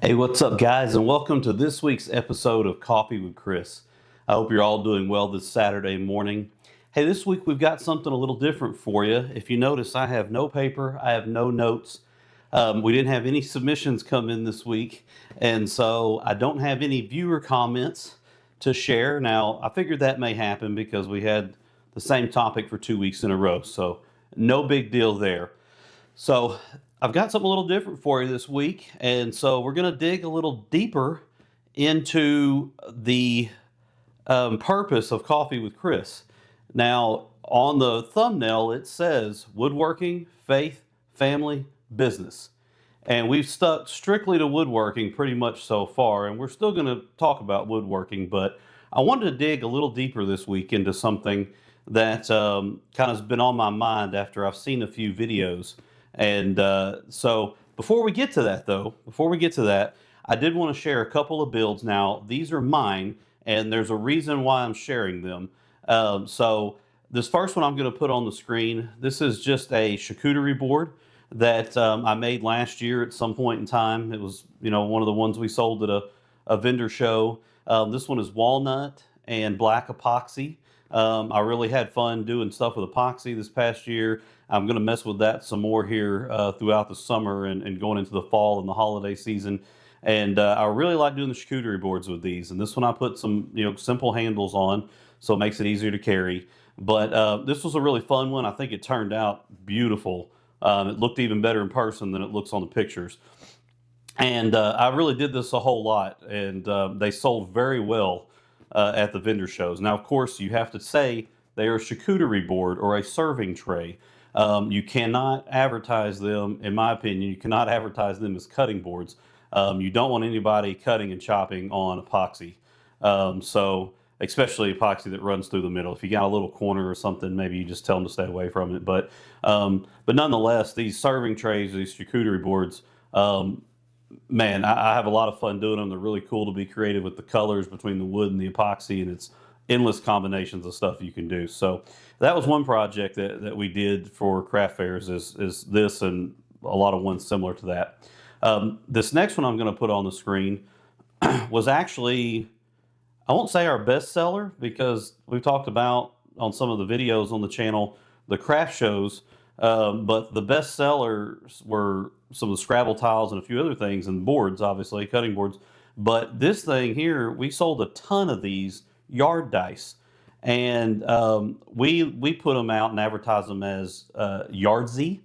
Hey, what's up, guys, and welcome to this week's episode of Coffee with Chris. I hope you're all doing well this Saturday morning. Hey, this week we've got something a little different for you. If you notice, I have no paper, I have no notes. We didn't have any submissions come in this week, and so I don't have any viewer comments to share. Now, I figured that may happen because we had the same topic for 2 weeks in a row, so no big deal there. So I've got something a little different for you this week, and so we're going to dig a little deeper into the purpose of Coffee with Chris. Now, on the thumbnail, it says woodworking, faith, family, business. And we've stuck strictly to woodworking pretty much so far, and we're still going to talk about woodworking, but I wanted to dig a little deeper this week into something that kind of has been on my mind after I've seen a few videos. And so before we get to that, though, I did want to share a couple of builds. Now, these are mine, and there's a reason why I'm sharing them. So this first one I'm going to put on the screen, this is just a charcuterie board that I made last year at some point in time. It was, one of the ones we sold at a vendor show. This one is walnut and black epoxy. I really had fun doing stuff with epoxy this past year. I'm going to mess with that some more here throughout the summer and going into the fall and the holiday season. And I really like doing the charcuterie boards with these. And this one I put some simple handles on, so it makes it easier to carry. But this was a really fun one. I think it turned out beautiful. It looked even better in person than it looks on the pictures. And I really did this a whole lot, and they sold very well at the vendor shows. Now, of course, you have to say they are a charcuterie board or a serving tray. You cannot advertise them, in my opinion, you cannot advertise them as cutting boards. You don't want anybody cutting and chopping on epoxy. So especially epoxy that runs through the middle. If you got a little corner or something, maybe you just tell them to stay away from it. But nonetheless, these serving trays, these charcuterie boards, man, I have a lot of fun doing them. They're really cool to be creative with the colors between the wood and the epoxy, and it's endless combinations of stuff you can do. So that was one project that we did for craft fairs is this and a lot of ones similar to that. This next one I'm going to put on the screen was actually, I won't say our best seller because we've talked about on some of the videos on the channel, the craft shows, but the best sellers were some of the Scrabble tiles and a few other things, and boards, obviously, cutting boards. But this thing here, we sold a ton of these yard dice. And we put them out and advertised them as Yardsy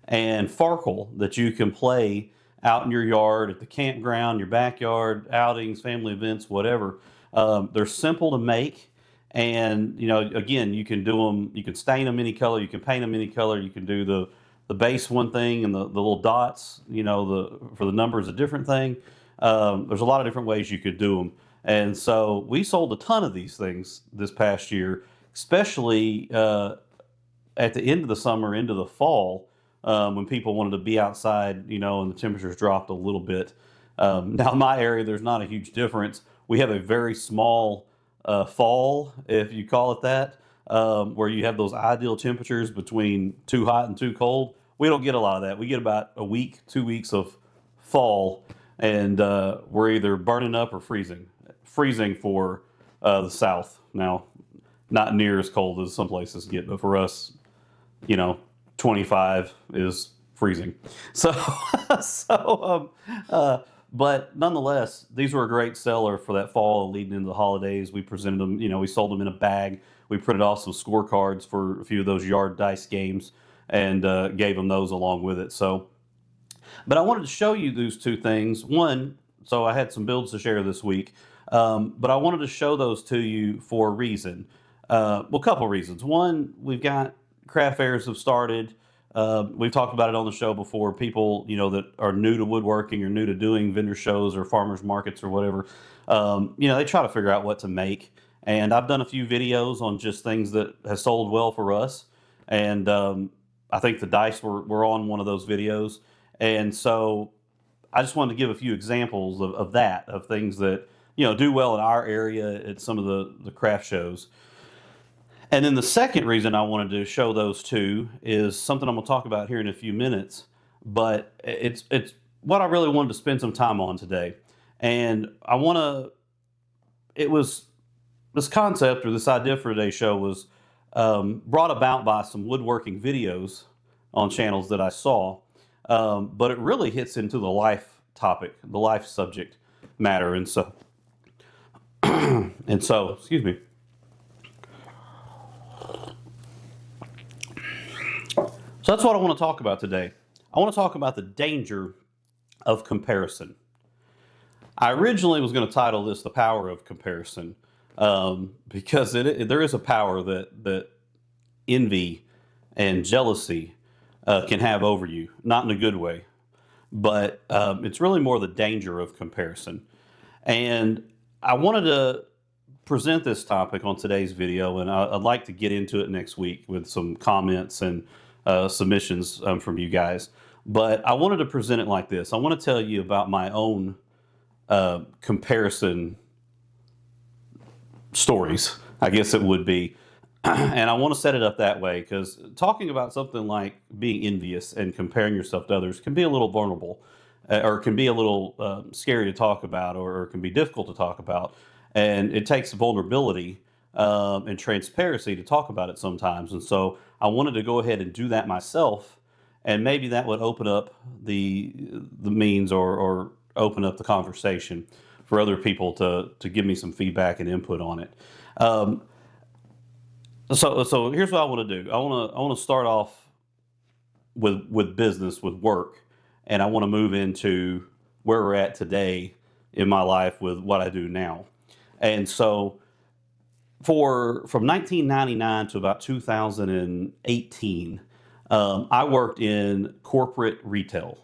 and Farkle that you can play out in your yard, at the campground, your backyard, outings, family events, whatever. They're simple to make. And, again, you can do them, you can stain them any color, you can paint them any color, you can do the base one thing and the little dots, for the numbers a different thing. There's a lot of different ways you could do them. And so we sold a ton of these things this past year, especially at the end of the summer, into the fall, when people wanted to be outside, and the temperatures dropped a little bit. Now, in my area, there's not a huge difference. We have a very small fall, if you call it that, where you have those ideal temperatures between too hot and too cold. We don't get a lot of that. We get about a week, 2 weeks of fall, and we're either burning up or freezing. Freezing for the south. Now, not near as cold as some places get, but for us, 25 is freezing. So, but nonetheless, these were a great seller for that fall leading into the holidays. We presented them, we sold them in a bag. We printed off some scorecards for a few of those yard dice games and gave them those along with it. So, but I wanted to show you those two things. One, so I had some builds to share this week. But I wanted to show those to you for a reason. A couple reasons. One, we've got craft fairs have started. We've talked about it on the show before. People, that are new to woodworking or new to doing vendor shows or farmers markets or whatever, they try to figure out what to make. And I've done a few videos on just things that have sold well for us. And I think the dice were on one of those videos. And so I just wanted to give a few examples of things that do well in our area at some of the craft shows. And then the second reason I wanted to show those two is something I'm going to talk about here in a few minutes. But it's what I really wanted to spend some time on today. And I want to, it was this concept or this idea for today's show was brought about by some woodworking videos on channels that I saw. But it really hits into the life topic, the life subject matter. Excuse me. So that's what I want to talk about today. I want to talk about the danger of comparison. I originally was going to title this "The Power of Comparison" because there is a power that envy and jealousy can have over you, not in a good way, but it's really more the danger of comparison. And I wanted to present this topic on today's video, and I'd like to get into it next week with some comments and submissions from you guys. But I wanted to present it like this. I want to tell you about my own comparison stories, I guess it would be. And I want to set it up that way because talking about something like being envious and comparing yourself to others can be a little vulnerable or can be a little scary to talk about or can be difficult to talk about. And it takes vulnerability and transparency to talk about it sometimes. And so I wanted to go ahead and do that myself. And maybe that would open up the means or open up the conversation for other people to give me some feedback and input on it. So here's what I want to do. I want to start off with business, with work, and I want to move into where we're at today in my life with what I do now. And so from 1999 to about 2018, I worked in corporate retail.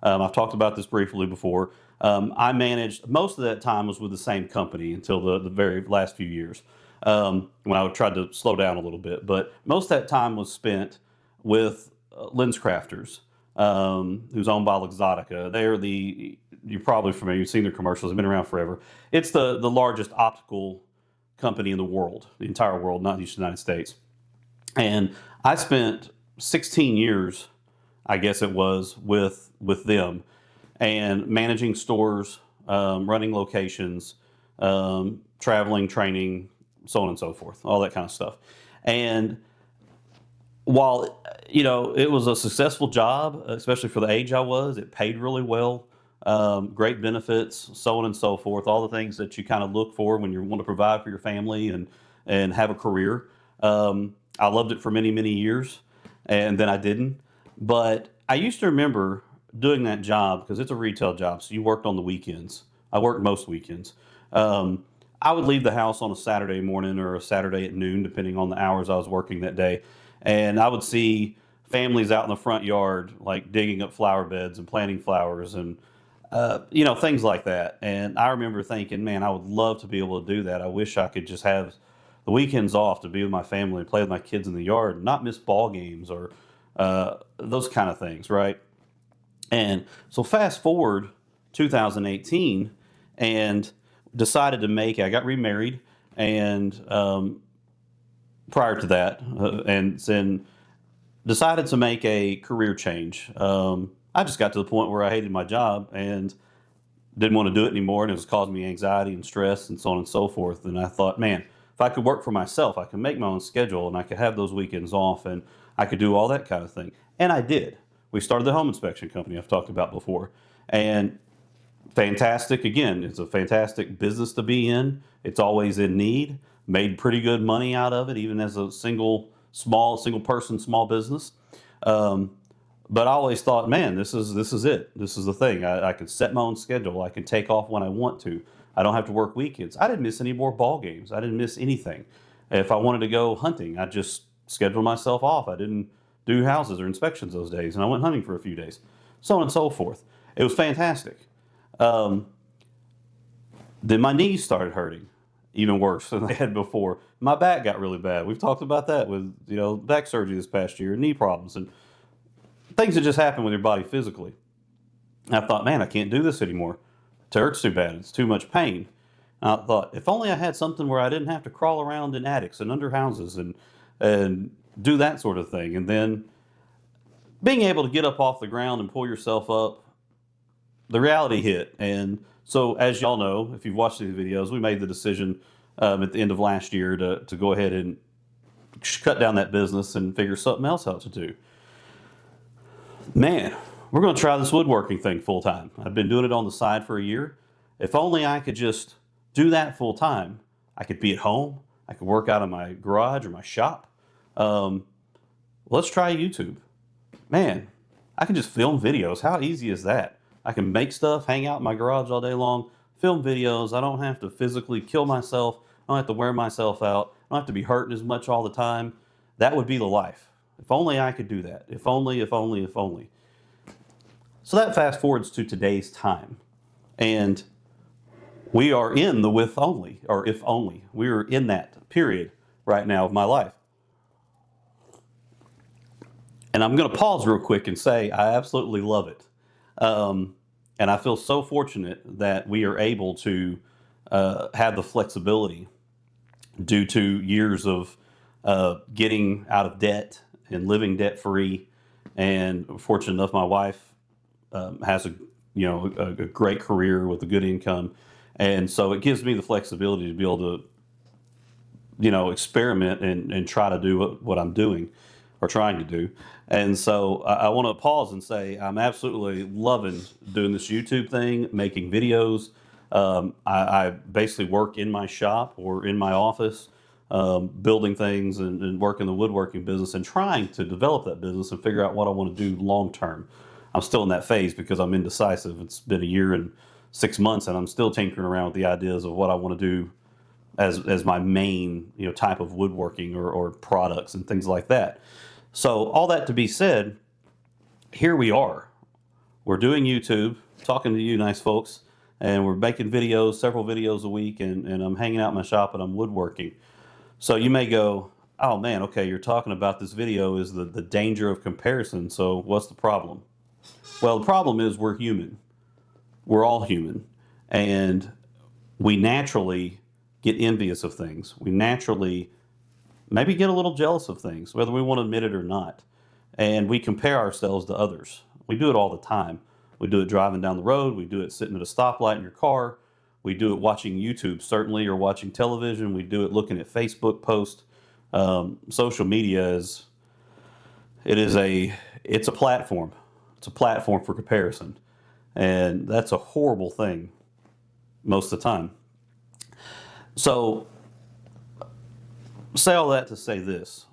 I've talked about this briefly before. I managed, most of that time was with the same company until the very last few years. When I tried to slow down a little bit. But most of that time was spent with Lens Crafters, who's owned by Luxottica. You're probably familiar, you've seen their commercials, they've been around forever. It's the largest optical company in the world, the entire world, not just the United States. And I spent 16 years, I guess it was, with them and managing stores, running locations, traveling, training, so on and so forth, all that kind of stuff. And while, it was a successful job, especially for the age I was, it paid really well, great benefits, so on and so forth, all the things that you kind of look for when you want to provide for your family and have a career. I loved it for many, many years, and then I didn't. But I used to remember doing that job because it's a retail job, so you worked on the weekends. I worked most weekends. I would leave the house on a Saturday morning or a Saturday at noon, depending on the hours I was working that day. And I would see families out in the front yard, like digging up flower beds and planting flowers and, things like that. And I remember thinking, man, I would love to be able to do that. I wish I could just have the weekends off to be with my family and play with my kids in the yard and not miss ball games or those kind of things, right? And so fast forward 2018 and decided to I got remarried, and prior to that, and then decided to make a career change. I just got to the point where I hated my job and didn't want to do it anymore, and it was causing me anxiety and stress and so on and so forth. And I thought, man, if I could work for myself, I could make my own schedule, and I could have those weekends off, and I could do all that kind of thing. And I did. We started the home inspection company I've talked about before, and fantastic. Again, it's a fantastic business to be in. It's always in need. Made pretty good money out of it, even as a single person, small business. But I always thought, man, this is it. This is the thing. I can set my own schedule. I can take off when I want to. I don't have to work weekends. I didn't miss any more ball games. I didn't miss anything. If I wanted to go hunting, I just scheduled myself off. I didn't do houses or inspections those days, and I went hunting for a few days, so on and so forth. It was fantastic. Then my knees started hurting, even worse than they had before. My back got really bad. We've talked about that with back surgery this past year, knee problems, and things that just happen with your body physically. And I thought, man, I can't do this anymore. It hurts too bad. It's too much pain. And I thought, if only I had something where I didn't have to crawl around in attics and under houses and do that sort of thing. And then being able to get up off the ground and pull yourself up the reality hit. And so, as y'all know, if you've watched these videos, we made the decision at the end of last year to go ahead and cut down that business and figure something else out to do. Man, we're going to try this woodworking thing full time. I've been doing it on the side for a year. If only I could just do that full time, I could be at home. I could work out of my garage or my shop. Let's try YouTube. Man, I can just film videos. How easy is that? I can make stuff, hang out in my garage all day long, film videos. I don't have to physically kill myself. I don't have to wear myself out. I don't have to be hurting as much all the time. That would be the life. If only I could do that. If only, if only, if only. So that fast forwards to today's time. And we are in the with only, or if only. We are in that period right now of my life. And I'm going to pause real quick and say I absolutely love it. And I feel so fortunate that we are able to have the flexibility due to years of getting out of debt and living debt free. And fortunate enough, my wife has a great career with a good income, and so it gives me the flexibility to be able to experiment and try to do what I'm doing or trying to do. And so I want to pause and say I'm absolutely loving doing this YouTube thing, making videos. I basically work in my shop or in my office, building things and working the woodworking business and trying to develop that business and figure out what I want to do long term. I'm still in that phase because I'm indecisive. It's been a year and 6 months, and I'm still tinkering around with the ideas of what I want to do as my main type of woodworking or products and things like that. So all that to be said, here we are. We're doing YouTube, talking to you nice folks, and we're making videos, several videos a week, and I'm hanging out in my shop and I'm woodworking. So you may go, oh man, okay, you're talking about this video is the danger of comparison, so what's the problem? Well, the problem is we're human. We're all human. And we naturally get envious of things. We naturally maybe get a little jealous of things, whether we want to admit it or not. And we compare ourselves to others. We do it all the time. We do it driving down the road. We do it sitting at a stoplight in your car. We do it watching YouTube, certainly, or watching television. We do it looking at Facebook posts. Social media it's a platform. It's a platform for comparison. And that's a horrible thing most of the time. So, say all that to say this.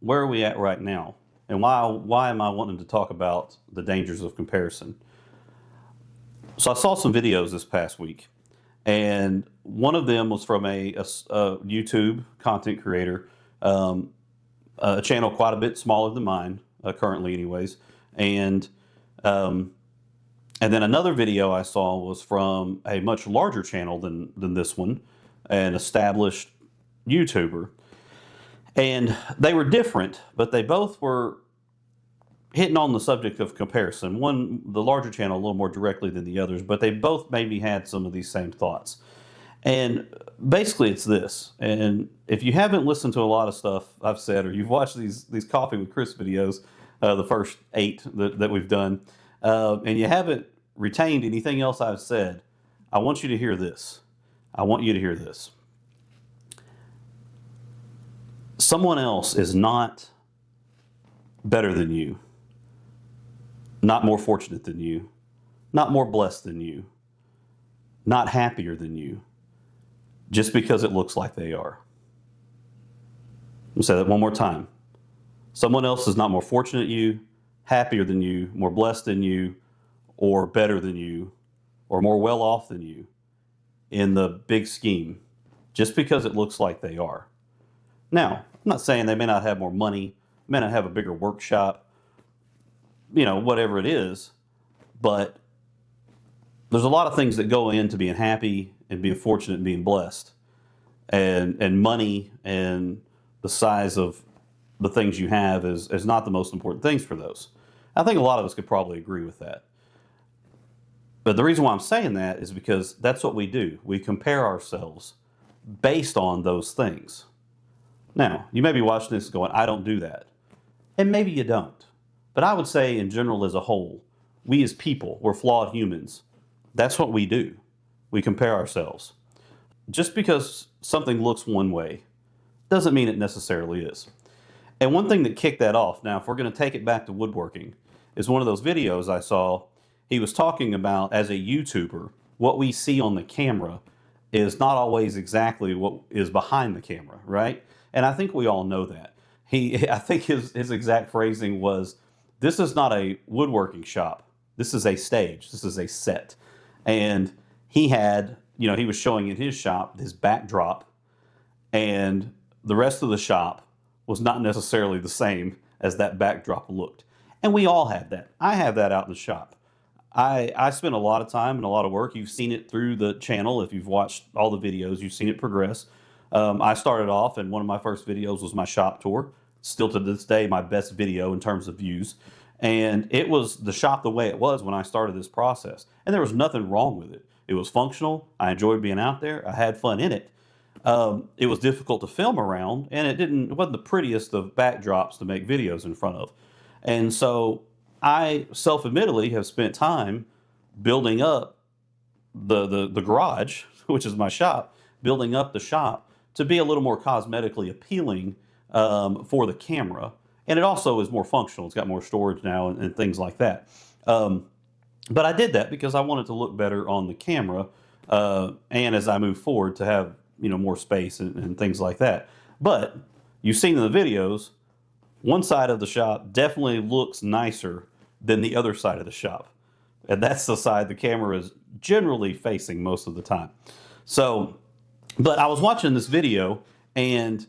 Where are we at right now? And why am I wanting to talk about the dangers of comparison? So I saw some videos this past week, and one of them was from a YouTube content creator, a channel quite a bit smaller than mine, currently anyways, and then another video I saw was from a much larger channel than this one, an established YouTuber. And they were different, but they both were hitting on the subject of comparison. One, the larger channel, a little more directly than the others, but they both maybe had some of these same thoughts. And basically it's this, and if you haven't listened to a lot of stuff I've said, or you've watched these Coffee with Chris videos, the first 8 that we've done, and you haven't retained anything else I've said, I want you to hear this. I want you to hear this. Someone else is not better than you, not more fortunate than you, not more blessed than you, not happier than you, just because it looks like they are. I'll say that one more time. Someone else is not more fortunate than you, happier than you, more blessed than you, or better than you, or more well off than you in the big scheme, just because it looks like they are. Now, I'm not saying they may not have more money, may not have a bigger workshop, whatever it is, but there's a lot of things that go into being happy and being fortunate and being blessed. And money and the size of the things you have is not the most important things for those. I think a lot of us could probably agree with that. But the reason why I'm saying that is because that's what we do. We compare ourselves based on those things. Now, you may be watching this going, I don't do that. And maybe you don't. But I would say in general as a whole, we as people, we're flawed humans. That's what we do. We compare ourselves. Just because something looks one way doesn't mean it necessarily is. And one thing that kicked that off, now if we're going to take it back to woodworking, is one of those videos I saw. He was talking about, as a YouTuber, what we see on the camera is not always exactly what is behind the camera, right? And I think we all know that. I think his exact phrasing was, "This is not a woodworking shop. This is a stage. This is a set." And he had, he was showing in his shop his backdrop, and the rest of the shop was not necessarily the same as that backdrop looked. And we all have that. I have that out in the shop. I spend a lot of time and a lot of work. You've seen it through the channel. If you've watched all the videos, you've seen it progress. I started off, and one of my first videos was my shop tour. Still to this day, my best video in terms of views. And it was the shop the way it was when I started this process. And there was nothing wrong with it. It was functional. I enjoyed being out there. I had fun in it. It was difficult to film around, and it wasn't the prettiest of backdrops to make videos in front of. And so I self-admittedly have spent time building up the garage, which is my shop, building up the shop to be a little more cosmetically appealing for the camera. And it also is more functional. It's got more storage now and things like that. But I did that because I wanted to look better on the camera, and as I move forward to have more space and things like that. But you've seen in the videos, one side of the shop definitely looks nicer than the other side of the shop. And that's the side the camera is generally facing most of the time. So, but I was watching this video, and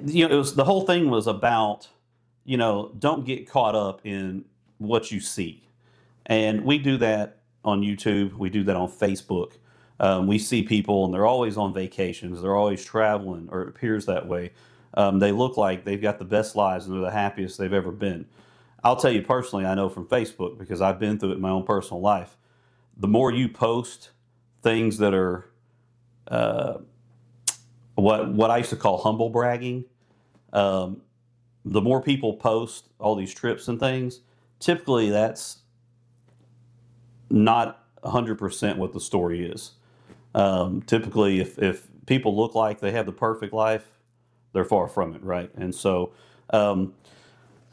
the whole thing was about, don't get caught up in what you see. And we do that on YouTube. We do that on Facebook. We see people, and they're always on vacations. They're always traveling, or it appears that way. They look like they've got the best lives, and they're the happiest they've ever been. I'll tell you personally, I know from Facebook, because I've been through it in my own personal life. The more you post things that are what I used to call humble bragging, the more people post all these trips and things, typically that's not 100% what the story is. Typically, if people look like they have the perfect life, they're far from it, right? And so,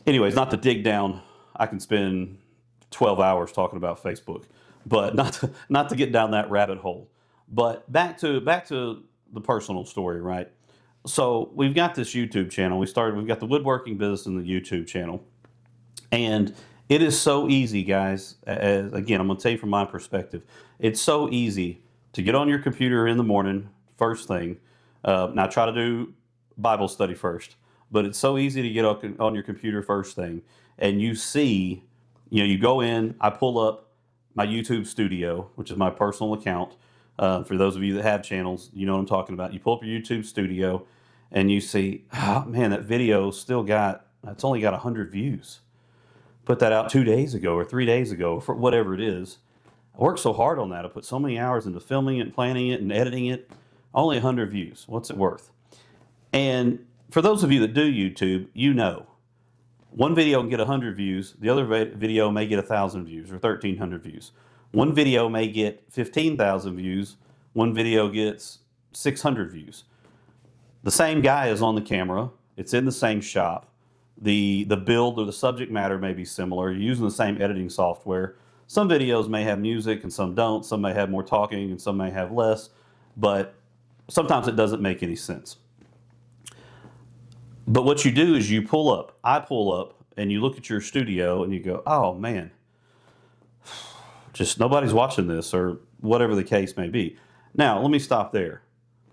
anyways, not to dig down, I can spend 12 hours talking about Facebook, but not to get down that rabbit hole. But back to the personal story, right? So we've got this YouTube channel. We've got the woodworking business in the YouTube channel, and it is so easy, guys. Again, I'm going to tell you from my perspective, it's so easy to get on your computer in the morning, first thing. Now, try to do Bible study first, but it's so easy to get on your computer first thing, and you see, you go in, I pull up my YouTube studio, which is my personal account. For those of you that have channels, you know what I'm talking about. You pull up your YouTube studio, and you see, oh man, that video it's only got 100 views. Put that out 2 days ago or 3 days ago, for whatever it is. I worked so hard on that. I put so many hours into filming it, and planning it, and editing it. Only 100 views. What's it worth? And for those of you that do YouTube, one video can get 100 views. The other video may get 1,000 views or 1,300 views. One video may get 15,000 views. One video gets 600 views. The same guy is on the camera. It's in the same shop. The build or the subject matter may be similar. You're using the same editing software. Some videos may have music and some don't. Some may have more talking and some may have less. But sometimes it doesn't make any sense. But what you do is I pull up, and you look at your studio and you go, oh man, just nobody's watching this, or whatever the case may be. Now, let me stop there.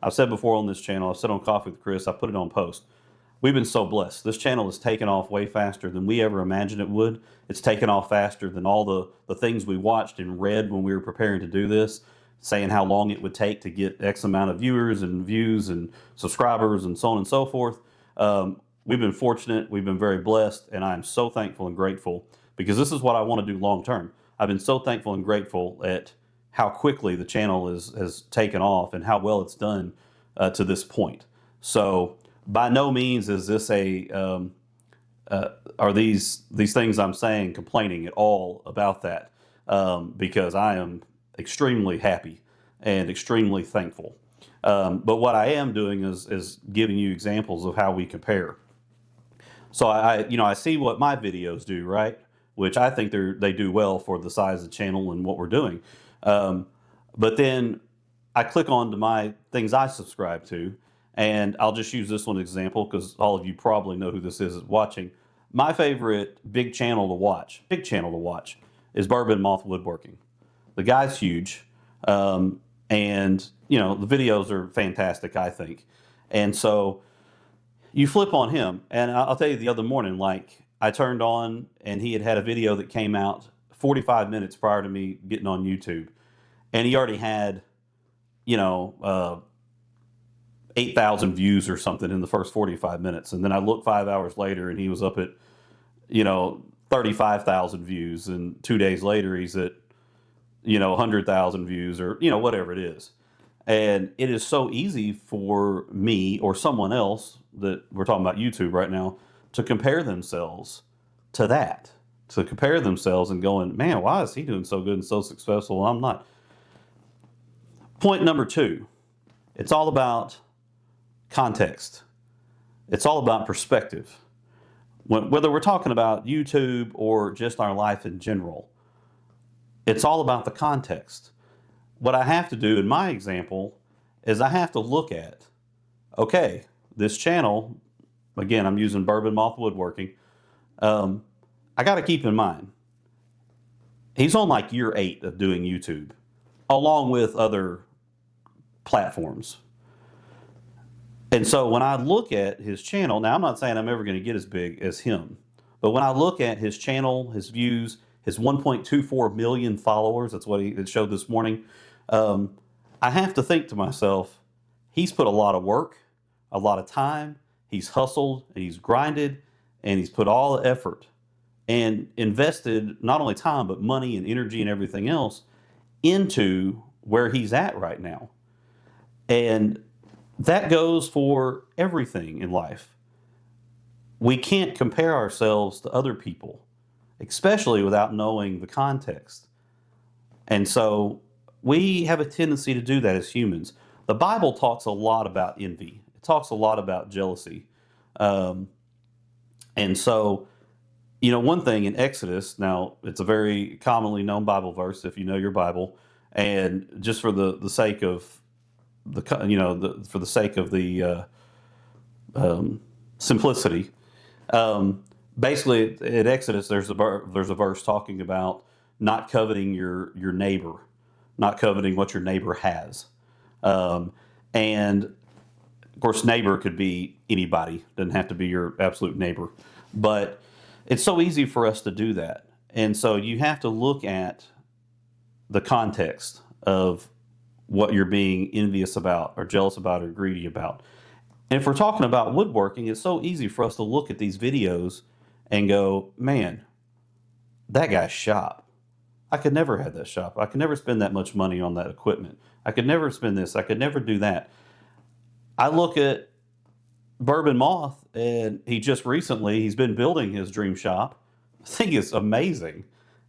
I've said before on this channel, I've said on Coffee with Chris, I put it on post. We've been so blessed. This channel has taken off way faster than we ever imagined it would. It's taken off faster than all the things we watched and read when we were preparing to do this, saying how long it would take to get X amount of viewers and views and subscribers and so on and so forth. We've been fortunate. We've been very blessed, and I am so thankful and grateful, because this is what I want to do long term. I've been so thankful and grateful at how quickly the channel has taken off and how well it's done to this point. So by no means is this are these things I'm saying complaining at all about that. because I am extremely happy and extremely thankful. But what I am doing is giving you examples of how we compare. So I see what my videos do, right? Which I think they do well for the size of the channel and what we're doing. Um, but then I click on to my things I subscribe to, and I'll just use this one example because all of you probably know who this is watching. My favorite big channel to watch, is Bourbon Moth Woodworking. The guy's huge, and the videos are fantastic, I think. And so you flip on him, and I'll tell you, the other morning, like I turned on, and he had a video that came out 45 minutes prior to me getting on YouTube, and he already had, 8,000 views or something in the first 45 minutes. And then I looked 5 hours later, and he was up at, 35,000 views. And 2 days later, he's at, 100,000 views, or, whatever it is. And it is so easy for me or someone else, that we're talking about YouTube right now, to compare themselves to that, to compare themselves and going, man, why is he doing so good and so successful and I'm not? Point number 2, it's all about context. It's all about perspective. Whether we're talking about YouTube or just our life in general, it's all about the context. What I have to do in my example is I have to look at, okay, this channel, again, I'm using Bourbon Moth Woodworking. I got to keep in mind, he's on like year 8 of doing YouTube, along with other platforms. And so when I look at his channel, now I'm not saying I'm ever going to get as big as him, but when I look at his channel, his views, his 1.24 million followers, that's what it showed this morning, I have to think to myself, he's put a lot of work, a lot of time, he's hustled, and he's grinded, and he's put all the effort and invested not only time, but money and energy and everything else into where he's at right now. And that goes for everything in life. We can't compare ourselves to other people, especially without knowing the context. And so we have a tendency to do that as humans. The Bible talks a lot about envy. It talks a lot about jealousy. And so, one thing in Exodus, now it's a very commonly known Bible verse if you know your Bible, and just for the sake of for the sake of the simplicity, basically in Exodus there's a verse talking about not coveting your neighbor, not coveting what your neighbor has, and of course neighbor could be anybody, doesn't have to be your absolute neighbor, but it's so easy for us to do that. And so you have to look at the context of what you're being envious about or jealous about or greedy about. And if we're talking about woodworking, it's so easy for us to look at these videos and go, man, that guy's shop, I could never have that shop. I could never spend that much money on that equipment. I could never spend this. I could never do that. I look at Bourbon Moth, and he's been building his dream shop. I think it's amazing.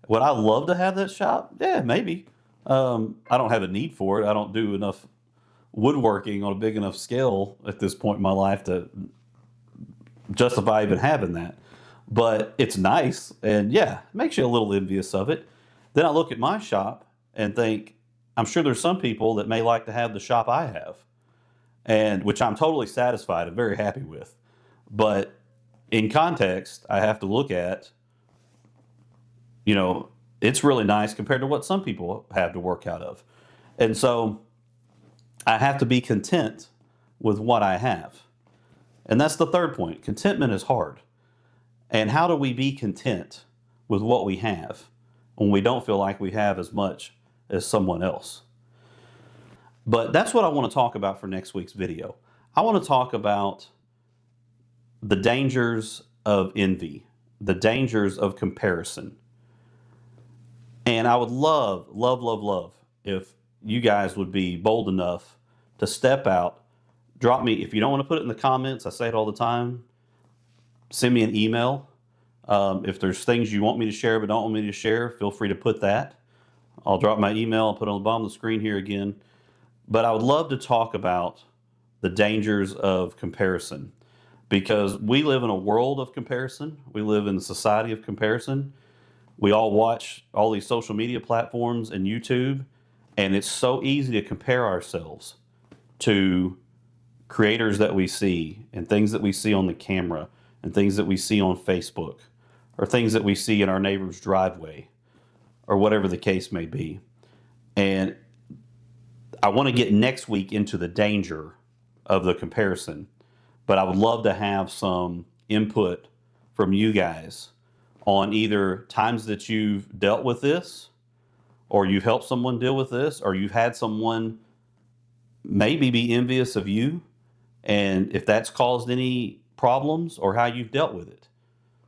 Would I love to have that shop? Yeah, maybe. I don't have a need for it. I don't do enough woodworking on a big enough scale at this point in my life to justify even having that. But it's nice, and yeah, it makes you a little envious of it. Then I look at my shop and think, I'm sure there's some people that may like to have the shop I have, and which I'm totally satisfied and very happy with. But in context, I have to look at, it's really nice compared to what some people have to work out of. And so I have to be content with what I have. And that's the third point. Contentment is hard. And how do we be content with what we have when we don't feel like we have as much as someone else? But that's what I want to talk about for next week's video. I want to talk about the dangers of envy, the dangers of comparison. And I would love, love, love, love if you guys would be bold enough to step out, drop me, if you don't want to put it in the comments, I say it all the time, send me an email. If there's things you want me to share but don't want me to share, feel free to put that. I'll drop my email. I'll put it on the bottom of the screen here again. But I would love to talk about the dangers of comparison, because we live in a world of comparison. We live in a society of comparison. We all watch all these social media platforms and YouTube, and it's so easy to compare ourselves to creators that we see and things that we see on the camera and things that we see on Facebook or things that we see in our neighbor's driveway or whatever the case may be. And I want to get next week into the danger of the comparison, but I would love to have some input from you guys on either times that you've dealt with this, or you've helped someone deal with this, or you've had someone maybe be envious of you, and if that's caused any problems or how you've dealt with it.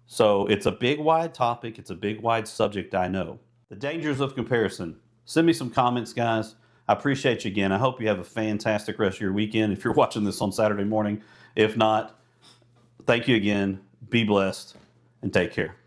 So it's a big, wide topic. It's a big, wide subject, I know. The dangers of comparison. Send me some comments, guys. I appreciate you again. I hope you have a fantastic rest of your weekend if you're watching this on Saturday morning. If not, thank you again. Be blessed and take care.